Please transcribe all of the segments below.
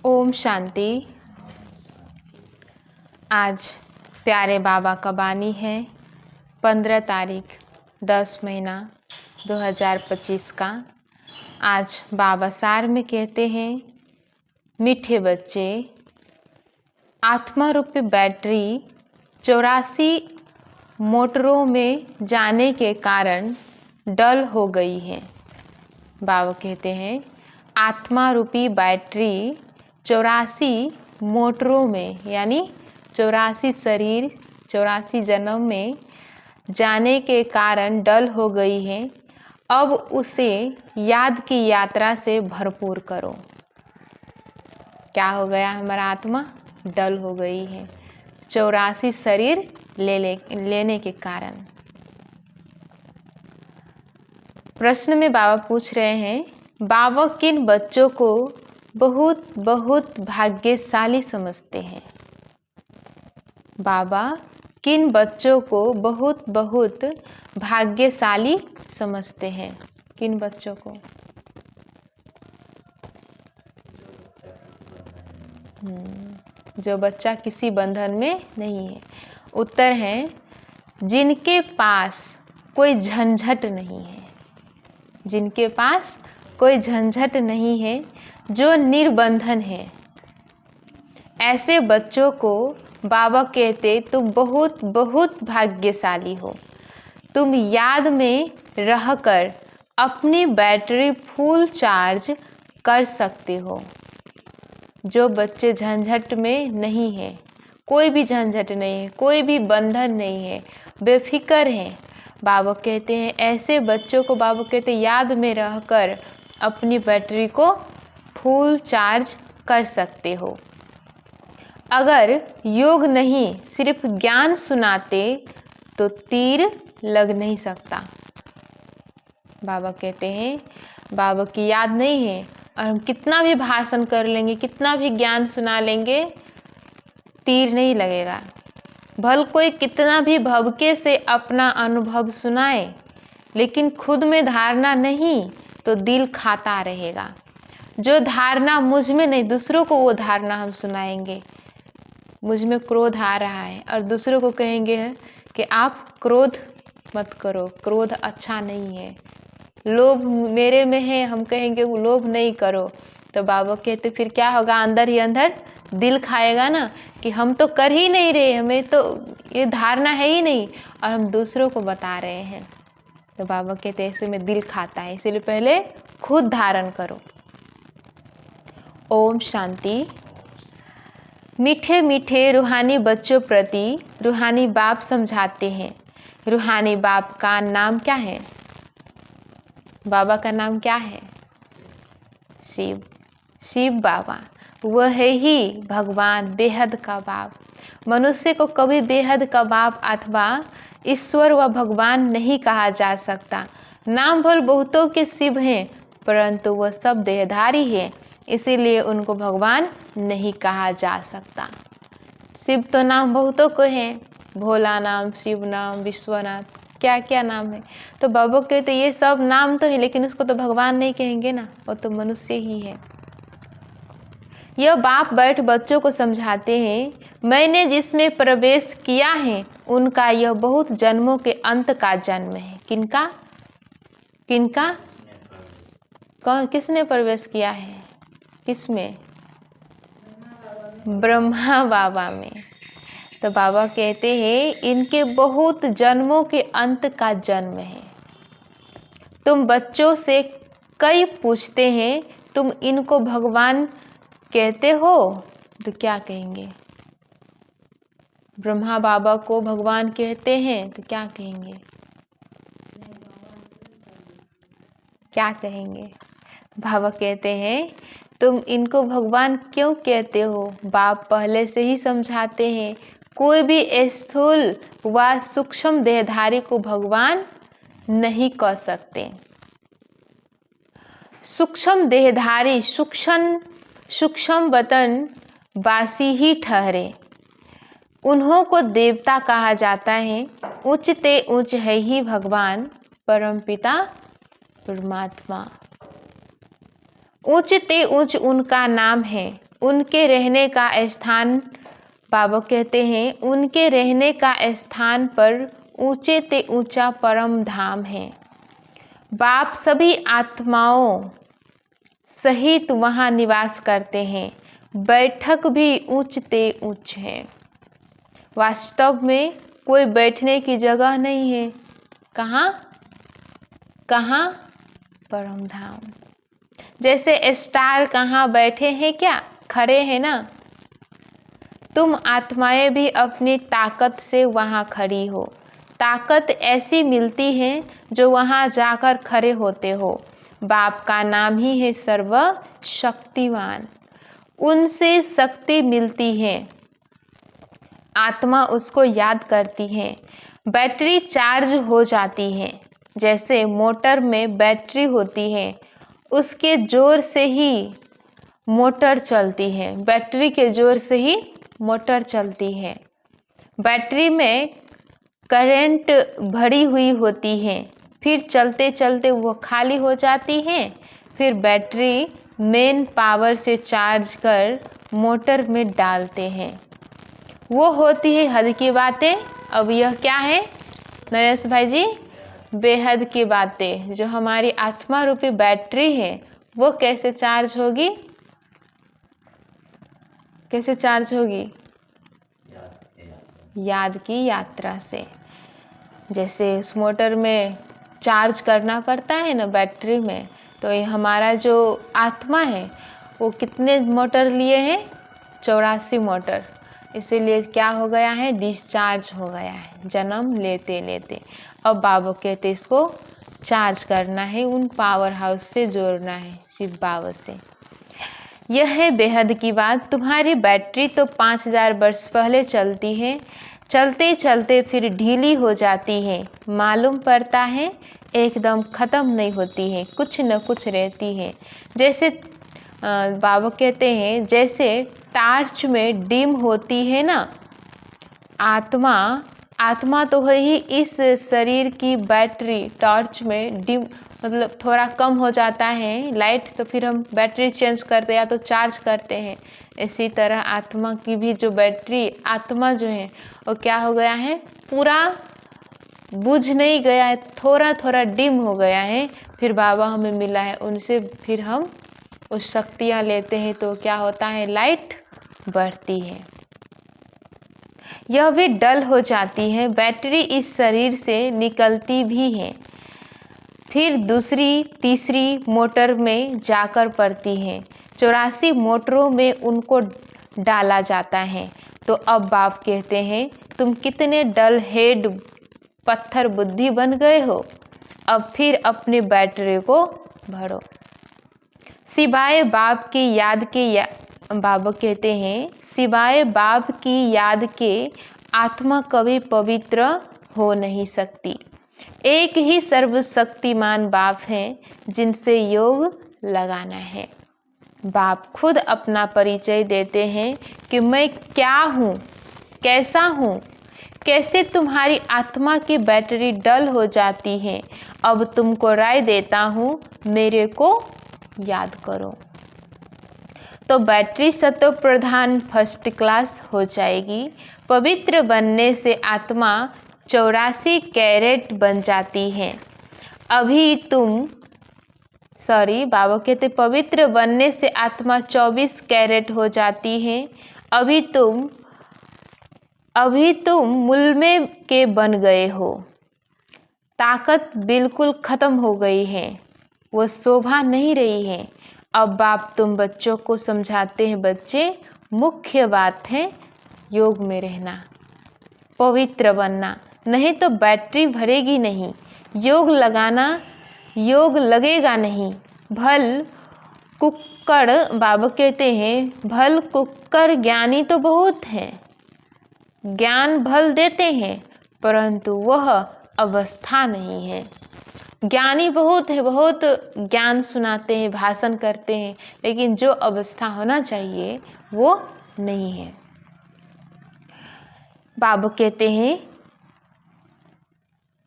ओम शांति। आज प्यारे बाबा का बानी है 15 तारीख 10 महीना 2025 का। आज बाबा सार में कहते हैं, मीठे बच्चे, आत्मा रूपी बैटरी 84 मोटरों में जाने के कारण डल हो गई है। बाबा कहते हैं, आत्मा रूपी बैटरी 84 मोटरों में यानी 84 शरीर 84 जन्म में जाने के कारण डल हो गई है। अब उसे याद की यात्रा से भरपूर करो। क्या हो गया? हमारा आत्मा डल हो गई है 84 शरीर लेने के कारण। प्रश्न में बाबा पूछ रहे हैं, बाबा किन बच्चों को बहुत बहुत भाग्यशाली समझते हैं? बाबा किन बच्चों को बहुत बहुत भाग्यशाली समझते हैं? किन बच्चों को? जो बच्चा किसी बंधन में नहीं है। उत्तर है, जिनके पास कोई झंझट नहीं है। जिनके पास कोई झंझट नहीं है, जो निर्बंधन है, ऐसे बच्चों को बाबा कहते तुम बहुत बहुत भाग्यशाली हो। तुम याद में रहकर अपनी बैटरी फुल चार्ज कर सकते हो। जो बच्चे झंझट में नहीं है, कोई भी झंझट नहीं है, कोई भी बंधन नहीं है, बेफिक्र हैं, बाबा कहते हैं ऐसे बच्चों को बाबा कहते हैं याद में रहकर अपनी बैटरी को फुल चार्ज कर सकते हो। अगर योग नहीं सिर्फ ज्ञान सुनाते तो तीर लग नहीं सकता। बाबा कहते हैं बाबा की याद नहीं है और हम कितना भी भाषण कर लेंगे, कितना भी ज्ञान सुना लेंगे, तीर नहीं लगेगा। भल कोई कितना भी भवके से अपना अनुभव सुनाए, लेकिन खुद में धारणा नहीं तो दिल खाता रहेगा। जो धारणा मुझ में नहीं, दूसरों को वो धारणा हम सुनाएंगे। मुझ में क्रोध आ रहा है और दूसरों को कहेंगे कि आप क्रोध मत करो, क्रोध अच्छा नहीं है। लोभ मेरे में है, हम कहेंगे वो लोभ नहीं करो। तो बाबा कहते फिर क्या होगा? अंदर ही अंदर दिल खाएगा ना कि हम तो कर ही नहीं रहे, हमें तो ये धारणा है ही नहीं और हम दूसरों को बता रहे हैं। तो बाबा कहते ऐसे में दिल खाता है, इसीलिए पहले खुद धारण करो। ओम शांति। मीठे मीठे रूहानी बच्चों प्रति रूहानी बाप समझाते हैं। रूहानी बाप का नाम क्या है? बाबा का नाम क्या है? शिव। शिव बाबा वह है ही भगवान, बेहद का बाप। मनुष्य को कभी बेहद का बाप अथवा ईश्वर व भगवान नहीं कहा जा सकता। नाम भल बहुतों के शिव हैं, परंतु वह सब देहधारी हैं, इसीलिए उनको भगवान नहीं कहा जा सकता। शिव तो नाम बहुतों को है, भोला नाम, शिव नाम, विश्वनाथ, क्या क्या नाम है। तो बाबा कहते ये सब नाम तो है, लेकिन उसको तो भगवान नहीं कहेंगे ना, वो तो मनुष्य ही है। यह बाप बैठ बच्चों को समझाते हैं, मैंने जिसमें प्रवेश किया है उनका यह बहुत जन्मों के अंत का जन्म है। किनका? किनका? कौन? किसने प्रवेश किया है? किसमें? ब्रह्मा बाबा में। तो बाबा कहते हैं इनके बहुत जन्मों के अंत का जन्म है। तुम बच्चों से कई पूछते हैं तुम इनको भगवान कहते हो, तो क्या कहेंगे? ब्रह्मा बाबा को भगवान कहते हैं तो क्या कहेंगे? क्या कहेंगे? बाबा कहते हैं तुम इनको भगवान क्यों कहते हो? बाप पहले से ही समझाते हैं, कोई भी स्थूल व सूक्ष्म देहधारी को भगवान नहीं कह सकते। सूक्ष्म देहधारी सूक्ष्म वतन वासी ही ठहरे, उन्हों को देवता कहा जाता है। उच्च ते उच्च है ही भगवान परमपिता परमात्मा। उच्च ते उच्च उनका नाम है, उनके रहने का स्थान, बाबा कहते हैं, उनके रहने का स्थान पर ऊंचे ते ऊंचा परम धाम है। बाप सभी आत्माओं सहित वहाँ निवास करते हैं। बैठक भी ऊंच ते ऊंच है। वास्तव में कोई बैठने की जगह नहीं है। कहाँ कहाँ? परम धाम। जैसे स्टार कहाँ बैठे हैं? क्या खड़े हैं ना? तुम आत्माएं भी अपनी ताकत से वहाँ खड़ी हो। ताकत ऐसी मिलती है जो वहाँ जाकर खड़े होते हो। बाप का नाम ही है सर्वशक्तिवान। उनसे शक्ति मिलती है, आत्मा उसको याद करती है, बैटरी चार्ज हो जाती है। जैसे मोटर में बैटरी होती है, उसके जोर से ही मोटर चलती है। बैटरी के जोर से ही मोटर चलती है। बैटरी में करंट भरी हुई होती है, फिर चलते चलते वो खाली हो जाती है। फिर बैटरी मेन पावर से चार्ज कर मोटर में डालते हैं। वो होती है हद की बातें। अब यह क्या है नरेश भाई जी? बेहद की बातें। जो हमारी आत्मा रूपी बैटरी है वो कैसे चार्ज होगी? कैसे चार्ज होगी? याद की यात्रा से। जैसे उस मोटर में चार्ज करना पड़ता है ना बैटरी में, तो ये हमारा जो आत्मा है वो कितने मोटर लिए हैं? 84 मोटर। इसीलिए क्या हो गया है? डिस्चार्ज हो गया है जन्म लेते लेते। अब बाबा कहते इसको चार्ज करना है, उन पावर हाउस से जोड़ना है, शिव बाबा से। यह है बेहद की बात। तुम्हारी बैटरी तो 5000 वर्ष पहले चलती है, चलते चलते फिर ढीली हो जाती है। मालूम पड़ता है एकदम ख़त्म नहीं होती है, कुछ न कुछ रहती है। जैसे बाबा कहते हैं, जैसे टार्च में डिम होती है ना आत्मा, आत्मा तो है ही इस शरीर की बैटरी। टॉर्च में डिम मतलब थोड़ा कम हो जाता है लाइट, तो फिर हम बैटरी चेंज करते या तो चार्ज करते हैं। इसी तरह आत्मा की भी जो बैटरी, आत्मा जो है वो क्या हो गया है? पूरा बुझ नहीं गया है, थोड़ा थोड़ा डिम हो गया है। फिर बाबा हमें मिला है, उनसे फिर हम उस शक्तियाँ लेते हैं तो क्या होता है? लाइट बढ़ती है। यह भी डल हो जाती है। बैटरी इस शरीर से निकलती भी है, फिर दूसरी तीसरी मोटर में जाकर पड़ती है। 84 मोटरों में उनको डाला जाता है। तो अब बाप कहते हैं, तुम कितने डल हेड पत्थर बुद्धि बन गए हो। अब फिर अपनी बैटरी को भरो। सिवाय बाप की याद के बाबा कहते हैं, सिवाय बाप की याद के आत्मा कभी पवित्र हो नहीं सकती। एक ही सर्वशक्तिमान बाप हैं जिनसे योग लगाना है। बाप खुद अपना परिचय देते हैं कि मैं क्या हूँ, कैसा हूँ। कैसे तुम्हारी आत्मा की बैटरी डल हो जाती है। अब तुमको राय देता हूँ, मेरे को याद करो तो बैटरी सत्व प्रधान फर्स्ट क्लास हो जाएगी। पवित्र बनने से आत्मा 84 कैरेट बन जाती है। अभी तुम बाबा कहते पवित्र बनने से आत्मा 24 कैरेट हो जाती है। अभी तुम मुल्मे के बन गए हो। ताकत बिल्कुल ख़त्म हो गई है, वो शोभा नहीं रही है। अब बाप तुम बच्चों को समझाते हैं, बच्चे मुख्य बात है योग में रहना, पवित्र बनना, नहीं तो बैटरी भरेगी नहीं। योग लगेगा नहीं। भल कुक्कड़, बाबा कहते हैं, भल कुक्कड़ ज्ञानी तो बहुत हैं, ज्ञान भल देते हैं, परंतु वह अवस्था नहीं है। ज्ञानी बहुत है, बहुत ज्ञान सुनाते हैं, भाषण करते हैं, लेकिन जो अवस्था होना चाहिए वो नहीं है। बाबा कहते हैं,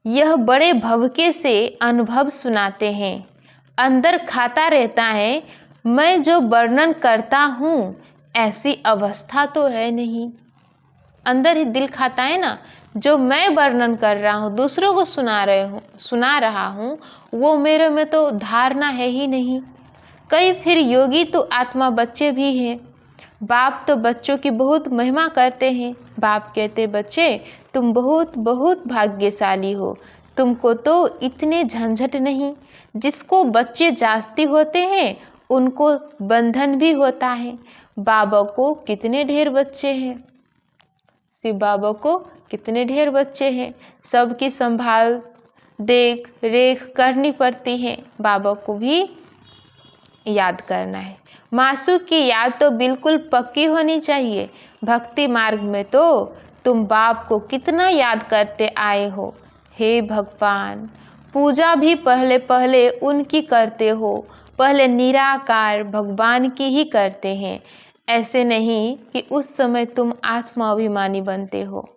यह बड़े भवके से अनुभव सुनाते हैं, अंदर खाता रहता है। मैं जो वर्णन करता हूँ ऐसी अवस्था तो है नहीं। अंदर ही दिल खाता है ना, जो मैं वर्णन कर रहा हूँ, दूसरों को सुना रहा हूँ, वो मेरे में तो धारणा है ही नहीं। कई फिर योगी तो आत्मा बच्चे भी हैं। बाप तो बच्चों की बहुत महिमा करते हैं। बाप कहते, बच्चे तुम बहुत बहुत भाग्यशाली हो, तुमको तो इतने झंझट नहीं। जिसको बच्चे जास्ती होते हैं उनको बंधन भी होता है। बाबा को कितने ढेर बच्चे हैं, शिव बाबा को कितने ढेर बच्चे हैं, सबकी संभाल देख रेख करनी पड़ती है। बाबा को भी याद करना है। मासू की याद तो बिल्कुल पक्की होनी चाहिए। भक्ति मार्ग में तो तुम बाप को कितना याद करते आए हो। हे भगवान, पूजा भी पहले पहले उनकी करते हो, पहले निराकार भगवान की ही करते हैं। ऐसे नहीं कि उस समय तुम आत्मा अभिमानी बनते हो।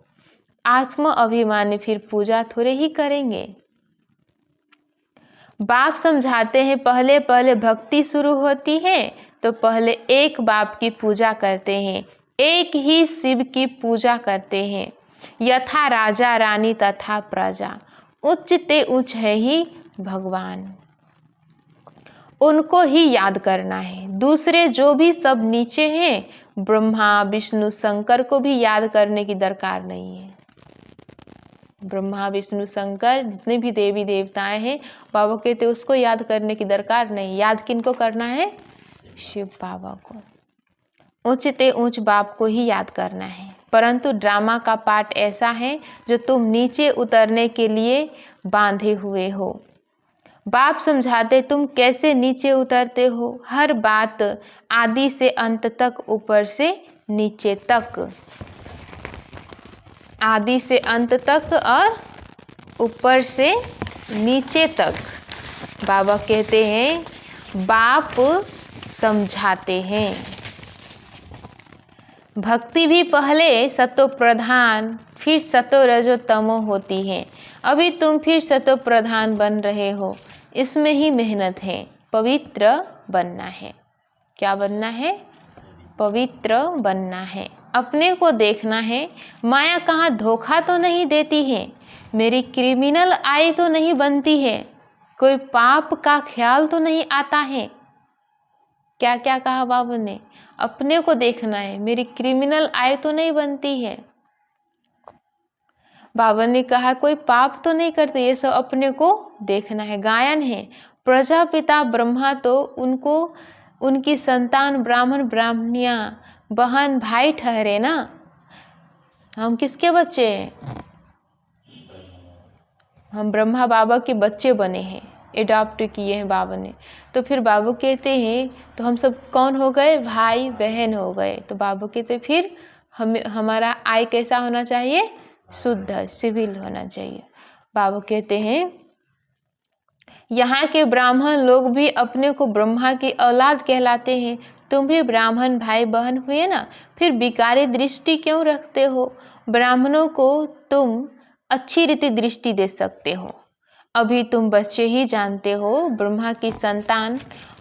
आत्मा अभिमानी फिर पूजा थोड़े ही करेंगे। बाप समझाते हैं, पहले पहले भक्ति शुरू होती है तो पहले एक बाप की पूजा करते हैं, एक ही शिव की पूजा करते हैं। यथा राजा रानी तथा प्रजा, उच्च ते उच्च है ही भगवान, उनको ही याद करना है। दूसरे जो भी सब नीचे हैं, ब्रह्मा विष्णु शंकर को भी याद करने की दरकार नहीं है। ब्रह्मा विष्णु शंकर जितने भी देवी देवताएं हैं, बाबा कहते उसको याद करने की दरकार नहीं। याद किनको करना है? शिव बाबा को। ऊंचते ऊंच बाप को ही याद करना है। परंतु ड्रामा का पार्ट ऐसा है जो तुम नीचे उतरने के लिए बांधे हुए हो। बाप समझाते तुम कैसे नीचे उतरते हो। हर बात आदि से अंत तक, ऊपर से नीचे तक, आदि से अंत तक और ऊपर से नीचे तक। बाबा कहते हैं, बाप समझाते हैं। भक्ति भी पहले सतो प्रधान फिर सतो रजो तमो होती है। अभी तुम फिर सतो प्रधान बन रहे हो, इसमें ही मेहनत है। पवित्र बनना है। क्या बनना है? पवित्र बनना है। अपने को देखना है, माया कहाँ धोखा तो नहीं देती है, मेरी क्रिमिनल आई तो नहीं बनती है, कोई पाप का ख्याल तो नहीं आता है। क्या क्या कहा बाबा ने? अपने को देखना है, मेरी क्रिमिनल आई तो नहीं बनती है। बाबा ने कहा कोई पाप तो नहीं करते, ये सब अपने को देखना है। गायन है, प्रजापिता ब्रह्मा तो उनको उनकी संतान ब्राह्मण ब्राह्मणियां बहन भाई ठहरे ना। हम किसके बच्चे हैं? हम ब्रह्मा बाबा के बच्चे बने हैं, एडॉप्ट किए हैं बाबा ने। तो फिर बाबू कहते हैं तो हम सब कौन हो गए? भाई बहन हो गए। तो बाबू कहते फिर हमारा आय कैसा होना चाहिए? शुद्ध सिविल होना चाहिए। बाबू कहते हैं यहाँ के ब्राह्मण लोग भी अपने को ब्रह्मा की औलाद कहलाते हैं। तुम भी ब्राह्मण भाई बहन हुए ना, फिर विकारी दृष्टि क्यों रखते हो? ब्राह्मणों को तुम अच्छी रीति दृष्टि दे सकते हो। अभी तुम बच्चे ही जानते हो, ब्रह्मा की संतान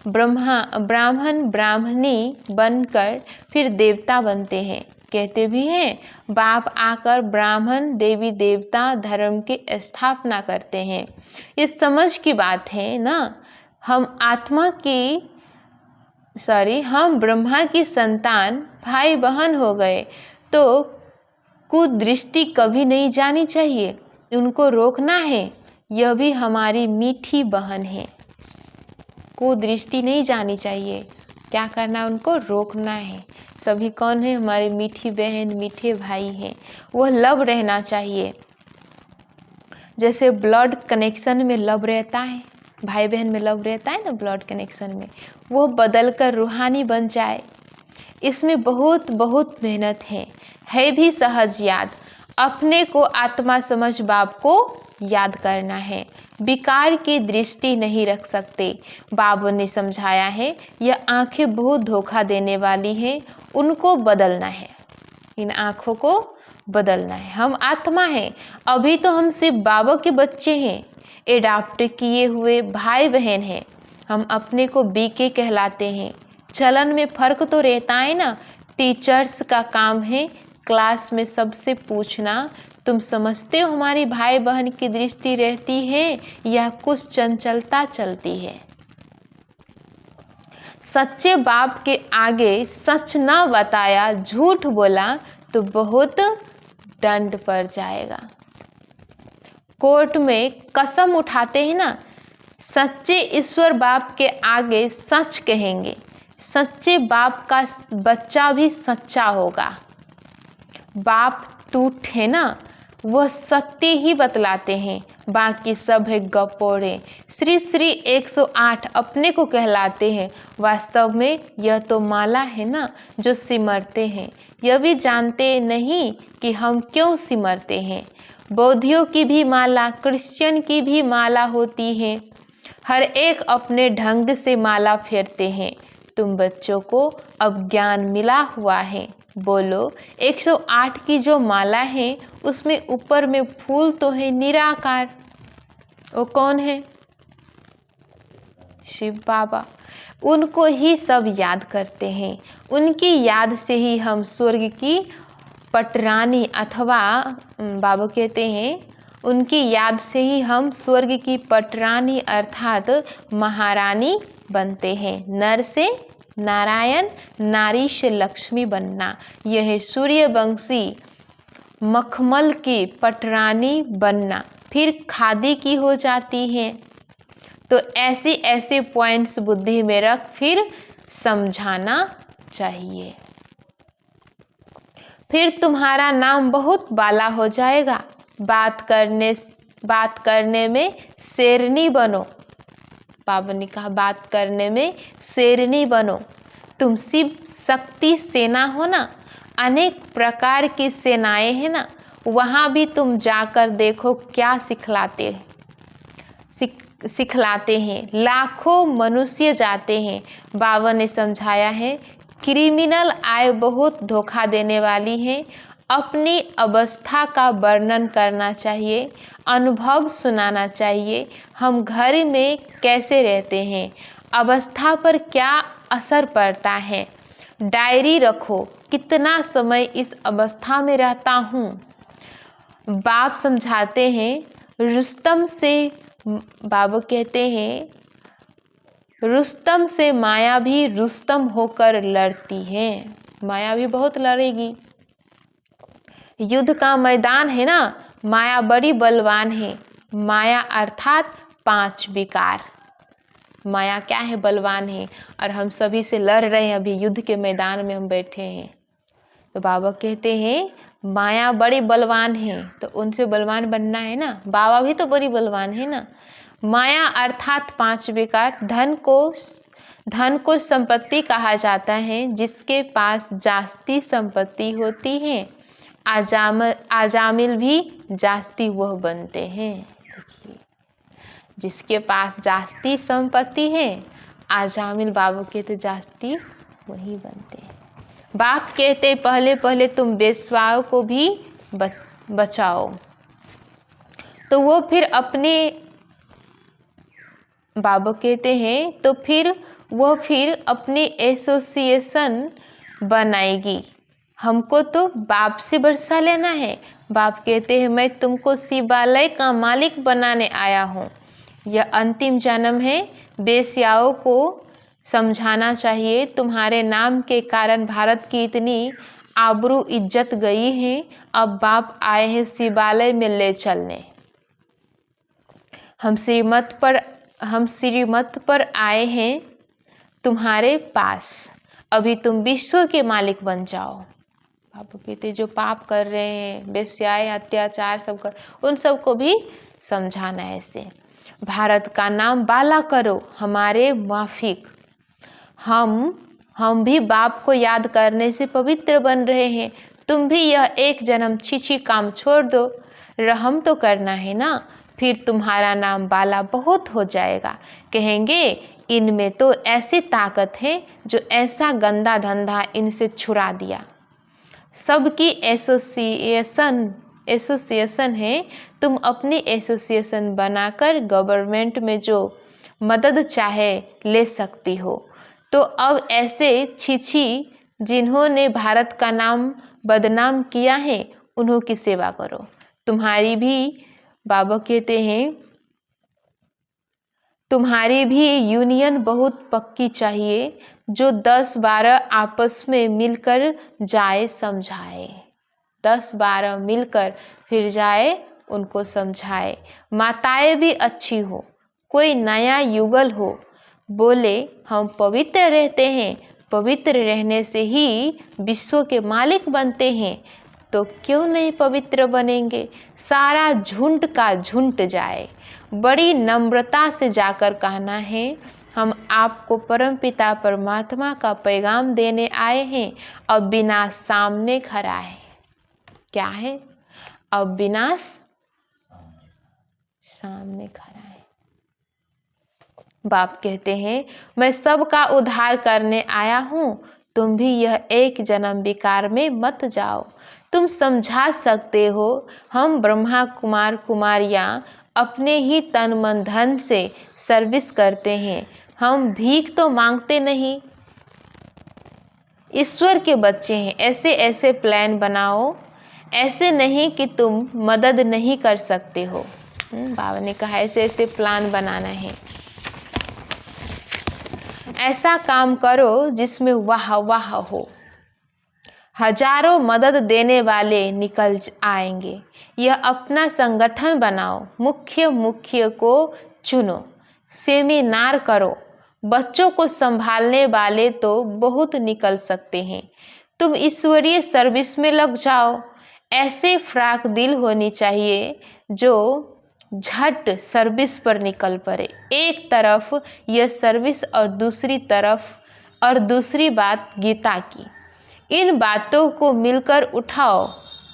ब्राह्मण ब्राह्मणी बनकर फिर देवता बनते हैं। कहते भी हैं बाप आकर ब्राह्मण देवी देवता धर्म की स्थापना करते हैं। इस समझ की बात है ना। हम ब्रह्मा की संतान भाई बहन हो गए तो कुदृष्टि कभी नहीं जानी चाहिए, उनको रोकना है। यह भी हमारी मीठी बहन है, कुदृष्टि नहीं जानी चाहिए। क्या करना? उनको रोकना है। सभी कौन है? हमारी मीठी बहन मीठे भाई हैं। वह लव रहना चाहिए। जैसे ब्लड कनेक्शन में लव रहता है, भाई बहन में लव रहता है ना, ब्लड कनेक्शन में, वो बदल कर रूहानी बन जाए। इसमें बहुत बहुत मेहनत है भी सहज याद। अपने को आत्मा समझ बाप को याद करना है। विकार की दृष्टि नहीं रख सकते। बाबा ने समझाया है यह आंखें बहुत धोखा देने वाली हैं, उनको बदलना है। इन आँखों को बदलना है। हम आत्मा हैं, अभी तो हम सिर्फ बाबा के बच्चे हैं, एडॉप्ट किए हुए भाई बहन हैं। हम अपने को बीके कहलाते हैं। चलन में फर्क तो रहता है ना, टीचर्स का काम है क्लास में सबसे पूछना, तुम समझते हो हमारी भाई बहन की दृष्टि रहती है या कुछ चंचलता चलती है। सच्चे बाप के आगे सच ना बताया, झूठ बोला तो बहुत दंड पड़ जाएगा। कोर्ट में कसम उठाते हैं ना, सच्चे ईश्वर बाप के आगे सच कहेंगे। सच्चे बाप का बच्चा भी सच्चा होगा। बाप टूट है ना, वह सत्य ही बतलाते हैं, बाकी सब है गपोड़े। श्री श्री 108 अपने को कहलाते हैं, वास्तव में यह तो माला है ना जो सिमरते हैं। यह भी जानते नहीं कि हम क्यों सिमरते हैं। बौद्धियों की भी माला, क्रिश्चियन की भी माला होती है। हर एक अपने ढंग से माला फेरते हैं। तुम बच्चों को अब ज्ञान मिला हुआ है। बोलो, 108 की जो माला है उसमें ऊपर में फूल तो है निराकार। वो कौन है? शिव बाबा। उनको ही सब याद करते हैं। उनकी याद से ही हम स्वर्ग की पटरानी, अथवा बाबा कहते हैं उनकी याद से ही हम स्वर्ग की पटरानी अर्थात महारानी बनते हैं। नर से नारायण, नारी से लक्ष्मी बनना, यह है सूर्यवंशी मखमल की पटरानी बनना, फिर खादी की हो जाती है। तो ऐसे ऐसे पॉइंट्स बुद्धि में रख फिर समझाना चाहिए। फिर तुम्हारा नाम बहुत बाला हो जाएगा। बात करने में शेरनी बनो। बाबा ने कहा बात करने में शेरनी बनो। तुम शिव शक्ति सेना हो ना, अनेक प्रकार की सेनाएं हैं ना, वहाँ भी तुम जाकर देखो क्या सिखलाते हैं। लाखों मनुष्य जाते हैं। बाबा ने समझाया है क्रिमिनल आय बहुत धोखा देने वाली है। अपनी अवस्था का वर्णन करना चाहिए, अनुभव सुनाना चाहिए। हम घर में कैसे रहते हैं, अवस्था पर क्या असर पड़ता है। डायरी रखो, कितना समय इस अवस्था में रहता हूँ। बाप समझाते हैं रुस्तम से, बाबा कहते हैं रुस्तम से माया भी रुस्तम होकर लड़ती है। माया भी बहुत लड़ेगी। युद्ध का मैदान है ना, माया बड़ी बलवान है। माया अर्थात 5 विकार। माया क्या है? बलवान है। और हम सभी से लड़ रहे हैं, अभी युद्ध के मैदान में हम बैठे हैं। तो बाबा कहते हैं माया बड़ी बलवान है, तो उनसे बलवान बनना है ना। बाबा भी तो बड़ी बलवान है ना। माया अर्थात 5 विकार। धन को संपत्ति कहा जाता है, जिसके पास जास्ती संपत्ति होती है। आजामिल भी जास्ती वह बनते हैं। देखिए, जिसके पास जास्ती संपत्ति है, आजामिल बाबा कहते जास्ती वही बनते हैं। बाप कहते पहले पहले तुम बेस्वाओं को भी बचाओ। तो वो फिर अपने बाबा कहते हैं तो फिर वो अपनी एसोसिएशन बनाएगी। हमको तो बाप से वर्षा लेना है। बाप कहते हैं मैं तुमको शिवालय का मालिक बनाने आया हूँ। यह अंतिम जन्म है। बेस्याओं को समझाना चाहिए, तुम्हारे नाम के कारण भारत की इतनी आबरू इज्जत गई है। अब बाप आए हैं शिवालय में ले चलने। हम श्रीमत पर आए हैं तुम्हारे पास। अभी तुम विश्व के मालिक बन जाओ। बाबू कहते जो पाप कर रहे हैं, वेश्याएं, अत्याचार सब कर, उन सबको भी समझाना है ऐसे। भारत का नाम बाला करो हमारे माफिक। हम भी बाप को याद करने से पवित्र बन रहे हैं। तुम भी यह एक जन्म छी काम छोड़ दो, रहम तो करना है ना। फिर तुम्हारा नाम बाला बहुत हो जाएगा। कहेंगे इनमें तो ऐसी ताकत है जो ऐसा गंदा धंधा इनसे छुड़ा दिया। सबकी एसोसिएशन है। तुम अपनी एसोसिएशन बनाकर गवर्नमेंट में जो मदद चाहे ले सकती हो। तो अब ऐसे छी जिन्होंने भारत का नाम बदनाम किया है उन्हों की सेवा करो। तुम्हारी भी, बाबा कहते हैं, तुम्हारी भी यूनियन बहुत पक्की चाहिए, जो 10-12 आपस में मिलकर जाए समझाए। 10-12 मिलकर फिर जाए, उनको समझाए। माताएं भी अच्छी हो, कोई नया युगल हो, बोले हम पवित्र रहते हैं, पवित्र रहने से ही विश्व के मालिक बनते हैं, तो क्यों नहीं पवित्र बनेंगे। सारा झुंड का झुंड जाए। बड़ी नम्रता से जाकर कहना है, हम आपको परमपिता परमात्मा का पैगाम देने आए हैं। अब विनाश सामने खड़ा है। क्या है? अब विनाश सामने खड़ा है। बाप कहते हैं, मैं सबका उद्धार करने आया हूँ, तुम भी यह एक जन्म विकार में मत जाओ। तुम समझा सकते हो, हम ब्रह्मा कुमार कुमारियाँ अपने ही तन मन धन से सर्विस करते हैं। हम भीख तो मांगते नहीं, ईश्वर के बच्चे हैं। ऐसे ऐसे प्लान बनाओ, ऐसे नहीं कि तुम मदद नहीं कर सकते हो। बाबा ने कहा ऐसे ऐसे प्लान बनाना है। ऐसा काम करो जिसमें वाह वाह हो, हजारों मदद देने वाले निकल आएंगे। यह अपना संगठन बनाओ, मुख्य को चुनो, सेमिनार करो। बच्चों को संभालने वाले तो बहुत निकल सकते हैं, तुम ईश्वरीय सर्विस में लग जाओ। ऐसे फ्राक दिल होनी चाहिए जो झट सर्विस पर निकल पड़े। एक तरफ यह सर्विस और दूसरी बात गीता की। इन बातों को मिलकर उठाओ।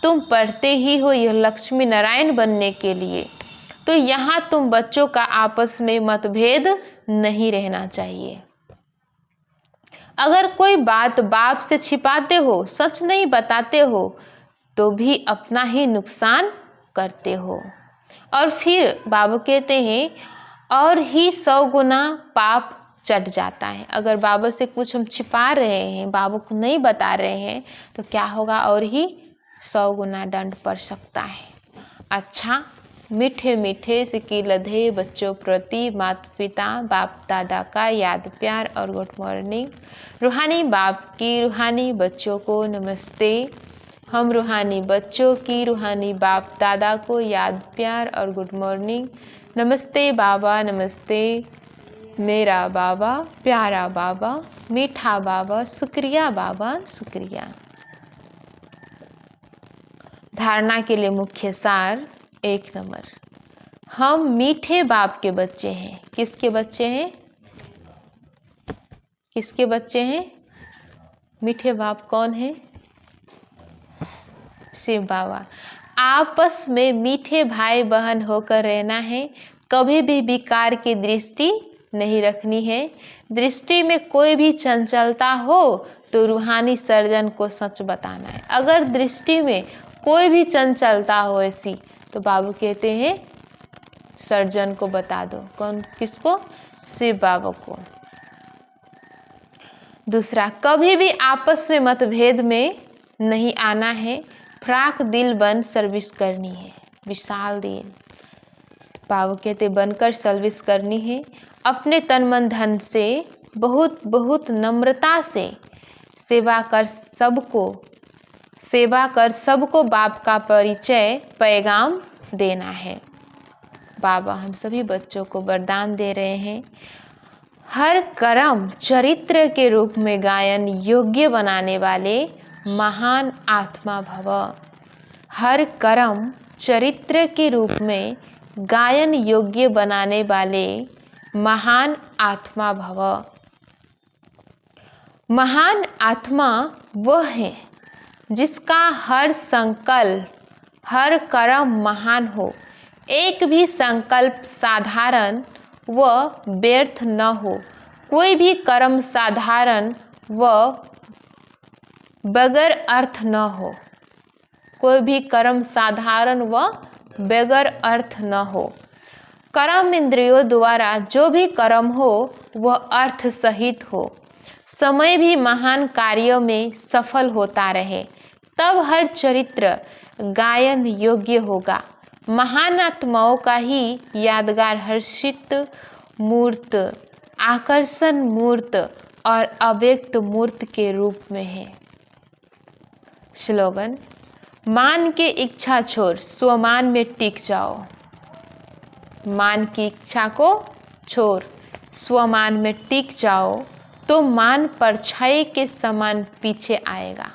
तुम पढ़ते ही हो यह लक्ष्मी नारायण बनने के लिए, तो यहाँ तुम बच्चों का आपस में मतभेद नहीं रहना चाहिए। अगर कोई बात बाप से छिपाते हो, सच नहीं बताते हो, तो भी अपना ही नुकसान करते हो। और फिर बाबा कहते हैं और ही 100 गुना पाप चढ़ जाता है। अगर बाबा से कुछ हम छिपा रहे हैं, बाबा को नहीं बता रहे हैं, तो क्या होगा, और ही 100 गुना दंड पड़ सकता है। अच्छा, मीठे मीठे सिक्की लधे बच्चों प्रति माता पिता बाप दादा का याद प्यार और गुड मॉर्निंग। रूहानी बाप की रूहानी बच्चों को नमस्ते। हम रूहानी बच्चों की रूहानी बाप दादा को याद प्यार और गुड मॉर्निंग। नमस्ते बाबा, नमस्ते मेरा बाबा, प्यारा बाबा, मीठा बाबा, शुक्रिया बाबा, शुक्रिया। धारणा के लिए मुख्य सार 1 नंबर, हम मीठे बाप के बच्चे हैं। किसके बच्चे हैं? किसके बच्चे हैं? मीठे बाप कौन है? शिव बाबा। आपस में मीठे भाई बहन होकर रहना है। कभी भी विकार की दृष्टि नहीं रखनी है। दृष्टि में कोई भी चंचलता हो तो रूहानी सर्जन को सच बताना है। अगर दृष्टि में कोई भी चंचलता हो ऐसी, तो बाबू कहते हैं सर्जन को बता दो। कौन? किसको? शिव बाबा को। दूसरा, कभी भी आपस में मतभेद में नहीं आना है। फ्राक दिल बन सर्विस करनी है। विशाल दिल बाबू कहते बनकर सर्विस करनी है। अपने तन मन धन से बहुत बहुत नम्रता से सेवा कर सबको बाप का परिचय पैगाम देना है। बाबा हम सभी बच्चों को वरदान दे रहे हैं, हर कर्म चरित्र के रूप में गायन योग्य बनाने वाले महान आत्मा भव। हर कर्म चरित्र के रूप में गायन योग्य बनाने वाले महान आत्मा भव। महान आत्मा वह है जिसका हर संकल्प, हर कर्म महान हो। एक भी संकल्प साधारण व व्यर्थ न हो। कोई भी कर्म साधारण व बगैर अर्थ न हो। कोई भी कर्म साधारण व बगैर अर्थ न हो। कर्म इंद्रियों द्वारा जो भी कर्म हो वह अर्थ सहित हो। समय भी महान कार्यों में सफल होता रहे, तब हर चरित्र गायन योग्य होगा। महान आत्माओं का ही यादगार हर्षित मूर्त, आकर्षण मूर्त और अव्यक्त मूर्त के रूप में है। स्लोगन: मान की इच्छा छोड़ स्वमान में टिक जाओ। मान की इच्छा को छोड़ स्वमान में टिक जाओ, तो मान परछाई के समान पीछे आएगा।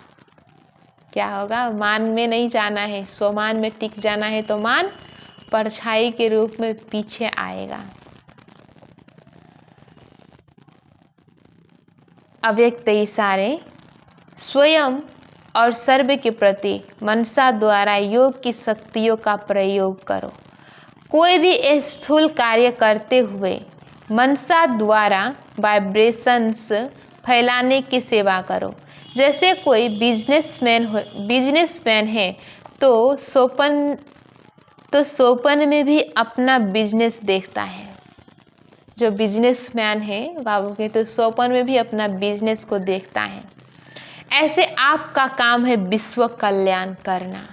क्या होगा? मान में नहीं जाना है, स्वमान में टिक जाना है, तो मान परछाई के रूप में पीछे आएगा। अव्यक्त इशारे: स्वयं और सर्व के प्रति मनसा द्वारा योग की शक्तियों का प्रयोग करो। कोई भी स्थूल कार्य करते हुए मनसा द्वारा वाइब्रेशंस फैलाने की सेवा करो। जैसे कोई बिजनेसमैन है तो सोपन में भी अपना बिजनेस देखता है। जो बिजनेसमैन है बाबू के, तो सोपन में भी अपना बिजनेस को देखता है। ऐसे आपका काम है विश्व कल्याण करना।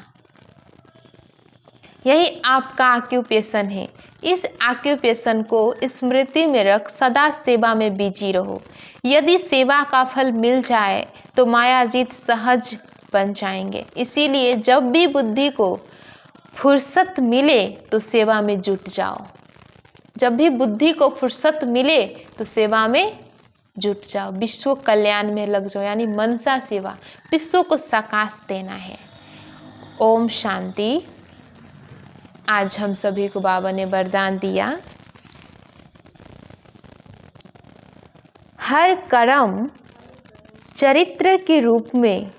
यही आपका ऑक्यूपेशन है। इस ऑक्यूपेशन को स्मृति में रख सदा सेवा में बिजी रहो। यदि सेवा का फल मिल जाए तो मायाजीत सहज बन जाएंगे। इसीलिए जब भी बुद्धि को फुर्सत मिले तो सेवा में जुट जाओ। जब भी बुद्धि को फुर्सत मिले तो सेवा में जुट जाओ, विश्व कल्याण में लग जाओ, यानी मनसा सेवा, विश्व को सकाश देना है। ओम शांति। आज हम सभी को बाबा ने वरदान दिया, हर कर्म चरित्र के रूप में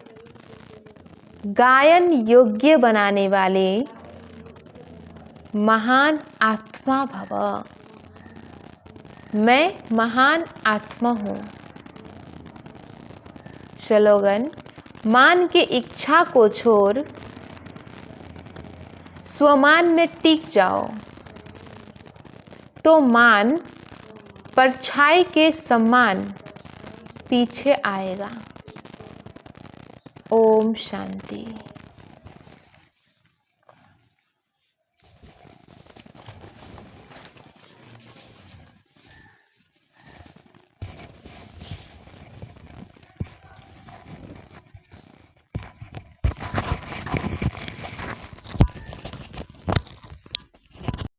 गायन योग्य बनाने वाले महान आत्मा भव। मैं महान आत्मा हूँ। स्लोगन: मान की इच्छा को छोड़ स्वमान में टिक जाओ, तो मान परछाई के समान पीछे आएगा। ओम शांति।